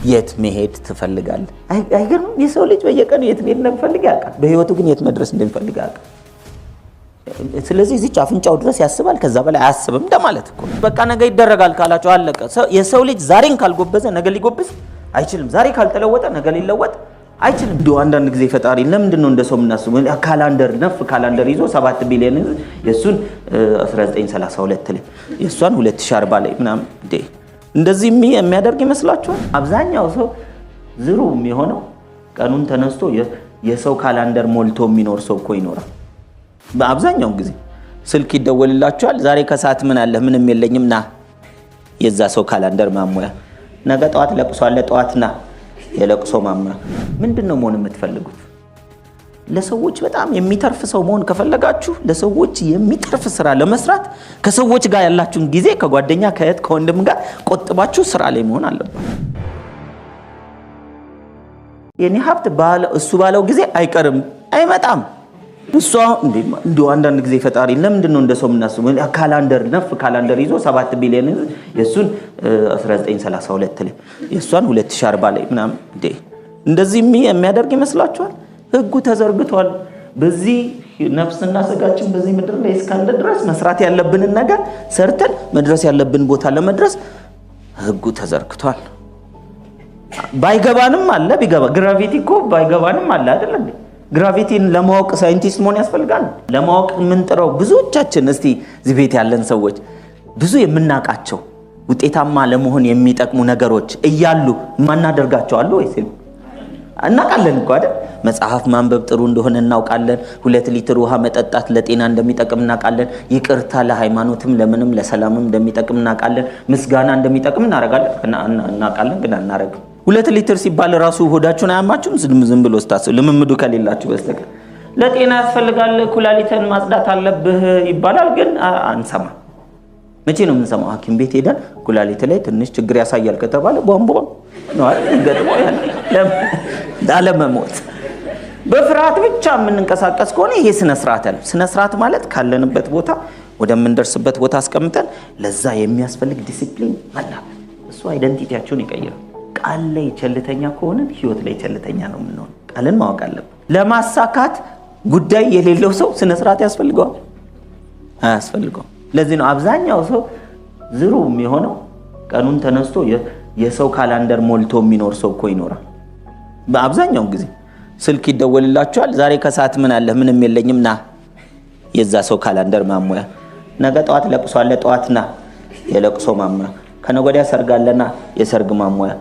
የት መሄድ ትፈልጋለህ? አይገርም? የሰው ልጅ በየቀኑ የት መሄድ እንደሚፈልግ ያውቃል። በህይወቱ ግን የት መድረስ እንደሚፈልግ ያውቃል። ስለዚህ እዚህ አፍንጫው ድረስ ያስባል፣ ከዛ በላይ አያስብም እንደማለት እኮ። በቃ ነገ ይደረጋል ካላችሁ አለቀ። የሰው ልጅ ዛሬን ካልጎበዘ ነገ ሊጎብዝ አይችልም። ዛሬ ካልተለወጠ ነገ ሊለወጥ አይችልም። እንደው አንዳንድ ጊዜ ፈጣሪ ለምንድን ነው እንደሰው የምናስበው? ካላንደር ነፍ ካላንደር ይዞ 7 ቢሊዮን የሱን 1932 ላይ የሷን 2040 ላይ ምናምን እንደዚህ የሚያደርግ ይመስላችኋል? አብዛኛው ሰው ዝሩ የሚሆነው ቀኑን ተነስቶ የሰው ካላንደር ሞልቶ የሚኖር ሰው እኮ ይኖራል። በአብዛኛው ጊዜ ስልክ ይደወልላችኋል። ዛሬ ከሰዓት ምን አለ? ምንም የለኝም ና የዛ ሰው ካላንደር ማሞያ። ነገ ጠዋት ለቅሶ አለ፣ ጠዋት ና የለቅሶ ማሞያ። ምንድነው መሆን የምትፈልጉት? ለሰዎች በጣም የሚተርፍ ሰው መሆን ከፈለጋችሁ ለሰዎች የሚተርፍ ስራ ለመስራት ከሰዎች ጋር ያላችሁን ጊዜ ከጓደኛ ከእህት ከወንድም ጋር ቆጥባችሁ ስራ ላይ መሆን አለባችሁ። የኔ ሀብት እሱ ባለው ጊዜ አይቀርም አይመጣም። እሱ እንደው አንዳንድ ጊዜ ፈጣሪ ለምንድነው እንደሰው የምናስበው? ካላንደር ነፍ ካላንደር ይዞ 7 ቢሊዮን የሱን 1932 ላይ የሷን 2040 ላይ ምናምን እንደዚህ የሚያደርግ ይመስላችኋል? ህጉ ተዘርግቷል። በዚህ ነፍስና ስጋችን በዚህ ምድር ላይ እስካለ ድረስ መስራት ያለብንን ነገር ሰርተን መድረስ ያለብን ቦታ ለመድረስ ህጉ ተዘርግቷል። ባይገባንም አለ ቢገባ ግራቪቲ እኮ ባይገባንም አለ አይደል እንዴ? ግራቪቲን ለማወቅ ሳይንቲስት መሆን ያስፈልጋል። ለማወቅ ምንጥረው ብዙዎቻችን እስቲ እዚህ ቤት ያለን ሰዎች ብዙ የምናቃቸው ውጤታማ ለመሆን የሚጠቅሙ ነገሮች እያሉ ማናደርጋቸው አሉ ወይስ እናቃለን እኮ አይደል? መጽሐፍ ማንበብ ጥሩ እንደሆነ እናውቃለን። 2 ሊትር ውሃ መጠጣት ለጤና እንደሚጠቅም እናውቃለን። ይቅርታ ለሃይማኖትም ለምንም ለሰላምም እንደሚጠቅም እናውቃለን። ምስጋና እንደሚጠቅም እናውቃለን ግን አናረግም። 2 ሊትር ሲባል ራሱ ሆዳችሁን አያማችሁም? ዝም ብሎ ስታስቡ ልምምዱ ከሌላችሁ በስተቀር ለጤና ያስፈልጋል ኩላሊትን ማጽዳት አለብህ ይባላል ግን አንሰማ። መቼ ነው የምንሰማው? ሐኪም ቤት ሄደን ኩላሊት ላይ ትንሽ ችግር ያሳያል ከተባለ ቧንቧ ነው አይደል ገጥሞ ላለመሞት በፍርሃት ብቻ የምንንቀሳቀስ ከሆነ ይሄ ስነ ስርዓት ያለው ስነ ስርዓት ማለት ካለንበት ቦታ ወደምንደርስበት ቦታ አስቀምጠን ለዛ የሚያስፈልግ ዲሲፕሊን ማለት እሱ አይደንቲቲያችሁን ይቀይራል። ቃል ላይ ቸልተኛ ከሆነ ህይወት ላይ ቸልተኛ ነው የምንሆነው። ቃልን ማወቅ አለብን። ለማሳካት ጉዳይ የሌለው ሰው ስነ ስርዓት ያስፈልገዋል? አያስፈልገውም። ለዚህ ነው አብዛኛው ሰው ዝሩ የሚሆነው ቀኑን ተነስቶ የሰው ካላንደር ሞልቶ የሚኖር ሰው እኮ ይኖራል። በአብዛኛው ጊዜ ስልክ ይደወልላችኋል። ዛሬ ከሰዓት ምን አለ? ምንም የለኝም ና የዛ ሰው ካላንደር ማሞያ። ነገ ጠዋት ለቅሶ አለ፣ ጠዋት ና የለቅሶ ማሞያ። ከነገ ወዲያ ሰርግ አለና የሰርግ ማሞያ።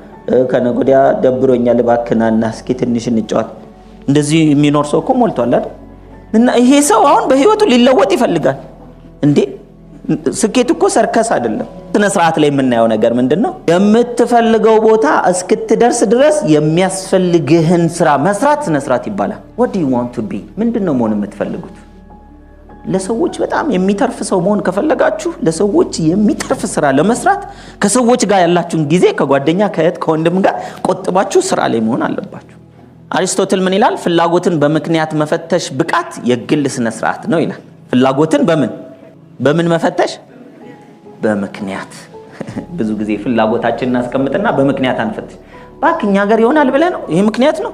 ከነገ ወዲያ ደብሮኛል እባክህ ና እስኪ ትንሽ እንጫወት። እንደዚህ የሚኖር ሰው እኮ ሞልቷል አይደል? እና ይሄ ሰው አሁን በህይወቱ ሊለወጥ ይፈልጋል እንዴ? ስኬት እኮ ሰርከስ አይደለም። ስነ ስርዓት ላይ የምናየው ነገር ምንድነው? የምትፈልገው ቦታ እስክትደርስ ድረስ የሚያስፈልግህን ስራ መስራት ስነ ስርዓት ይባላል። what do you want to be? ምንድነው መሆን የምትፈልጉት? ለሰዎች በጣም የሚተርፍ ሰው መሆን ከፈለጋችሁ ለሰዎች የሚተርፍ ስራ ለመስራት ከሰዎች ጋር ያላችሁን ጊዜ ከጓደኛ ከእህት ከወንድም ጋር ቆጥባችሁ ስራ ላይ መሆን አለባችሁ። አሪስቶትል ምን ይላል? ፍላጎትን በምክንያት መፈተሽ ብቃት የግል ስነ ስርዓት ነው ይላል። ፍላጎትን በምን መፈተሽ? በምክንያት። ብዙ ጊዜ ፍላጎታችንን እናስቀምጥና በምክንያት አንፈትሽ። ባክ እኛ ሀገር ይሆናል ብለህ ነው? ይሄ ምክንያት ነው?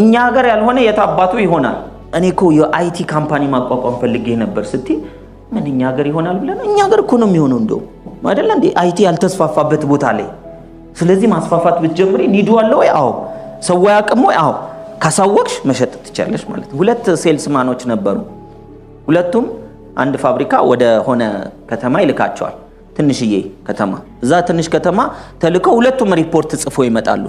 እኛ ሀገር ያልሆነ የታባቱ ይሆናል? እኔ እኮ የአይቲ ካምፓኒ ማቋቋም ፈልጌ ነበር ስትይ ምን እኛ ሀገር ይሆናል ብለህ ነው? እኛ ሀገር እኮ ነው የሚሆነው እንደው አይደል እንዴ? አይቲ ያልተስፋፋበት ቦታ ላይ። ስለዚህ ማስፋፋት ብትጀምሪ ኒዱ አለ ወይ? አዎ። ሰው ያቅም ወይ? አዎ። ካሳወቅሽ መሸጥ ትችላለሽ ማለት ነው። 2 ሴልስማኖች ነበሩ። ሁለቱም አንድ ፋብሪካ ወደ ሆነ ከተማ ይልካቸዋል። ትንሽዬ ከተማ። እዛ ትንሽ ከተማ ተልከው ሁለቱም ሪፖርት ጽፎ ይመጣሉ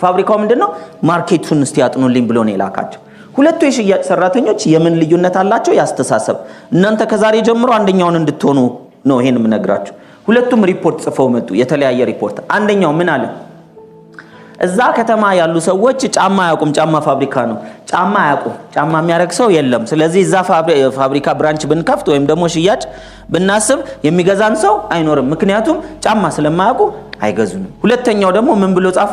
ፋብሪካው ምንድነው ማርኬቱን እስቲ ያጥኑልኝ ብሎ ነው የላካቸው። ሁለቱ የሽያጭ ሰራተኞች የምን ልዩነት አላቸው? ያስተሳሰብ። እናንተ ከዛሬ ጀምሮ አንደኛውን እንድትሆኑ ነው ይሄን የምነግራችሁ። ሁለቱም ሪፖርት ጽፈው መጡ፣ የተለያየ ሪፖርት። አንደኛው ምን አለ? እዛ ከተማ ያሉ ሰዎች ጫማ ያቁም፣ ጫማ ፋብሪካ ነው፣ ጫማ ያቁም፣ ጫማ የሚያረግ ሰው የለም። ስለዚህ እዛ ፋብሪካ ብራንች ብንከፍት ወይም ደግሞ ሽያጭ ብናስብ የሚገዛን ሰው አይኖርም፣ ምክንያቱም ጫማ ስለማያቁ አይገዙንም። ሁለተኛው ደግሞ ምን ብሎ ጻፈ?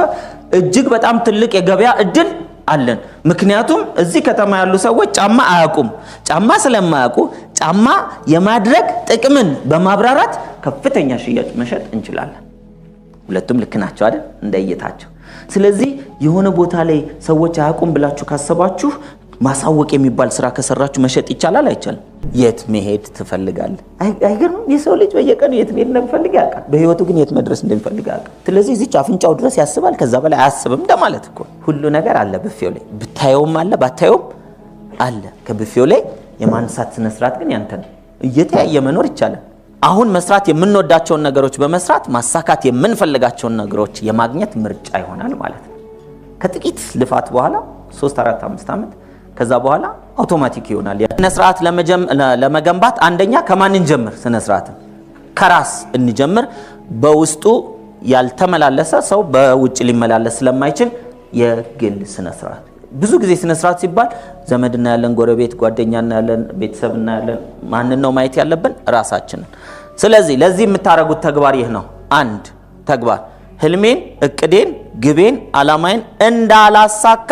እጅግ በጣም ትልቅ የገበያ እድል አለን፣ ምክንያቱም እዚህ ከተማ ያሉ ሰዎች ጫማ አያቁም፣ ጫማ ስለማያቁ ጫማ የማድረግ ጥቅምን በማብራራት ከፍተኛ ሽያጭ መሸጥ እንችላለን። ሁለቱም ልክ ናቸው አይደል? እንደየታቸው ስለዚህ የሆነ ቦታ ላይ ሰዎች አያውቁም ብላችሁ ካሰባችሁ ማሳወቅ የሚባል ስራ ከሰራችሁ መሸጥ ይቻላል አይቻልም? የት መሄድ ትፈልጋለህ? አይገርምም? የሰው ልጅ በየቀኑ የት መሄድ እንደሚፈልግ ያውቃል። በህይወቱ ግን የት መድረስ እንደሚፈልግ ያውቃል። ስለዚህ እዚች አፍንጫው ድረስ ያስባል፣ ከዛ በላይ አያስብም እንደማለት እኮ። ሁሉ ነገር አለ ብፌው ላይ፣ ብታየውም አለ ባታየውም አለ። ከብፌው ላይ የማንሳት ስነ ስርዓት ግን ያንተ ነው። እየተያየ መኖር ይቻላል። አሁን መስራት የምንወዳቸውን ነገሮች በመስራት ማሳካት የምንፈልጋቸውን ነገሮች የማግኘት ምርጫ ይሆናል ማለት ነው። ከጥቂት ልፋት በኋላ 3 4 5 ዓመት ከዛ በኋላ አውቶማቲክ ይሆናል። ስነ ስርዓት ለመገንባት አንደኛ ከማን እንጀምር? ስነ ስርዓት ከራስ እንጀምር። በውስጡ ያልተመላለሰ ሰው በውጭ ሊመላለስ ስለማይችል የግል ስነ ስርዓት። ብዙ ጊዜ ስነ ስርዓት ሲባል ዘመድና ያለን፣ ጎረቤት ጓደኛና ያለን፣ ቤተሰብና ያለን፣ ማንን ነው ማየት ያለብን? ራሳችንን። ስለዚህ ለዚህ የምታረጉት ተግባር ይህ ነው። አንድ ተግባር ህልሜን፣ እቅዴን፣ ግቤን፣ አላማዬን እንዳላሳካ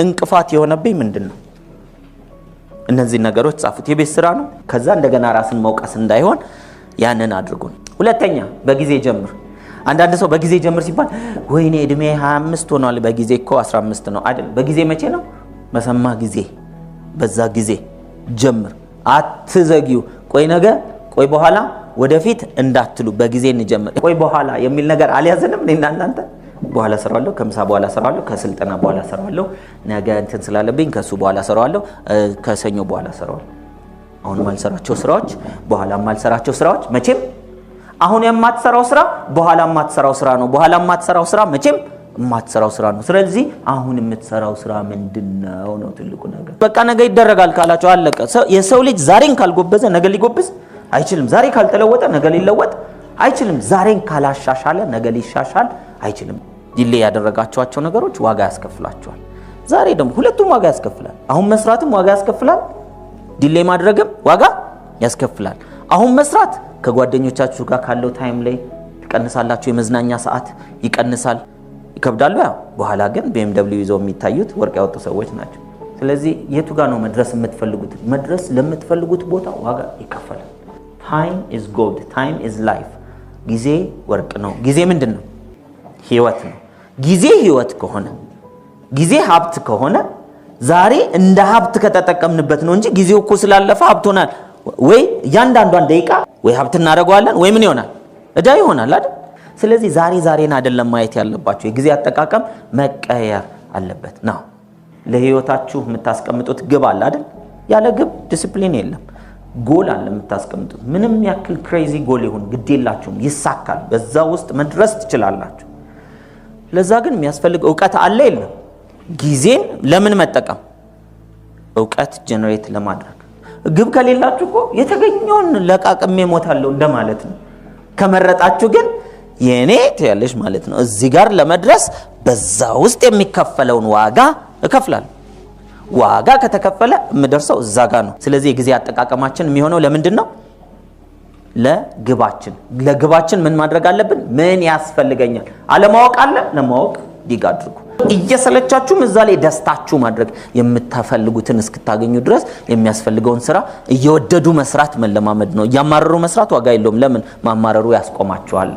እንቅፋት የሆነብኝ ምንድነው? እነዚህ ነገሮች ጻፉት። የቤት ስራ ነው። ከዛ እንደገና ራስን መውቀስ እንዳይሆን ያንን አድርጉ። ሁለተኛ በጊዜ ጀምር። አንዳንድ ሰው በጊዜ ጀምር ሲባል ወይኔ እድሜ 25 ሆኗል፣ በጊዜ እኮ 15 ነው አይደል? በጊዜ መቼ ነው? በሰማ ጊዜ፣ በዛ ጊዜ ጀምር። አትዘጊው። ቆይ ነገ፣ ቆይ በኋላ፣ ወደፊት እንዳትሉ፣ በጊዜ እንጀምር። ቆይ በኋላ የሚል ነገር አልያዘንም እኔና እናንተ። በኋላ ሰራዋለሁ፣ ከምሳ በኋላ ሰራዋለሁ፣ ከስልጠና በኋላ ሰራዋለሁ፣ ነገ እንትን ስላለብኝ ከሱ በኋላ ሰራዋለሁ፣ ከሰኞ በኋላ ሰራዋለሁ። አሁን ማልሰራቸው ስራዎች፣ በኋላ ማልሰራቸው ስራዎች መቼም አሁን የማትሰራው ስራ በኋላ የማትሰራው ስራ ነው። በኋላ የማትሰራው ስራ መቼም የማትሰራው ስራ ነው። ስለዚህ አሁን የምትሰራው ስራ ምንድነው ነው ትልቁ ነገር። በቃ ነገ ይደረጋል ካላችሁ አለቀ። የሰው ልጅ ዛሬን ካልጎበዘ ነገ ሊጎብዝ አይችልም። ዛሬ ካልተለወጠ ነገ ሊለወጥ አይችልም። ዛሬን ካላሻሻለ ነገ ሊሻሻል አይችልም። ዲሌ ያደረጋችኋቸው ነገሮች ዋጋ ያስከፍላችኋል። ዛሬ ደግሞ ሁለቱም ዋጋ ያስከፍላል። አሁን መስራትም ዋጋ ያስከፍላል፣ ዲሌ ማድረግም ዋጋ ያስከፍላል። አሁን መስራት ከጓደኞቻችሁ ጋር ካለው ታይም ላይ ትቀንሳላችሁ። የመዝናኛ ሰዓት ይቀንሳል፣ ይከብዳሉ። ያው በኋላ ግን BMW ይዘው የሚታዩት ወርቅ ያወጡ ሰዎች ናቸው። ስለዚህ የቱ ጋር ነው መድረስ የምትፈልጉት? መድረስ ለምትፈልጉት ቦታ ዋጋ ይከፈላል። ታይም ኢዝ ጎልድ፣ ታይም ኢዝ ላይፍ። ጊዜ ወርቅ ነው። ጊዜ ምንድን ነው? ህይወት ነው። ጊዜ ህይወት ከሆነ፣ ጊዜ ሀብት ከሆነ ዛሬ እንደ ሀብት ከተጠቀምንበት ነው እንጂ ጊዜው እኮ ስላለፈ ሀብት ሆናል ወይ እያንዳንዷን ደቂቃ ወይ ሀብት እናደርገዋለን ወይ ምን ይሆናል? እዳ ይሆናል አይደል? ስለዚህ ዛሬን አይደለም ማየት ያለባችሁ። የጊዜ አጠቃቀም መቀየር አለበት ነው። ለህይወታችሁ የምታስቀምጡት ግብ አለ አይደል? ያለ ግብ ዲሲፕሊን የለም። ጎል አለ የምታስቀምጡት። ምንም ያክል ክሬዚ ጎል ይሁን ግድ የላችሁም፣ ይሳካል። በዛ ውስጥ መድረስ ትችላላችሁ። ለዛ ግን የሚያስፈልግ ዕውቀት አለ የለም? ጊዜን ለምን መጠቀም? ዕውቀት ጀነሬት ለማድረግ። ግብ ከሌላችሁ እኮ የተገኘውን ለቃቅሜ ሞታለሁ እንደማለት ነው። ከመረጣችሁ ግን የኔ ትያለሽ ማለት ነው። እዚህ ጋር ለመድረስ በዛ ውስጥ የሚከፈለውን ዋጋ እከፍላለሁ። ዋጋ ከተከፈለ የምደርሰው እዛ ጋር ነው። ስለዚህ የጊዜ አጠቃቀማችን የሚሆነው ለምንድን ነው? ለግባችን። ለግባችን ምን ማድረግ አለብን? ምን ያስፈልገኛል? አለማወቅ አለ። ለማወቅ ዲግ አድርጉ። እየሰለቻችሁም እዛ ላይ ደስታችሁ ማድረግ የምትፈልጉትን እስክታገኙ ድረስ የሚያስፈልገውን ስራ እየወደዱ መስራት መለማመድ ነው። እያማረሩ መስራት ዋጋ የለውም። ለምን? ማማረሩ ያስቆማችኋል።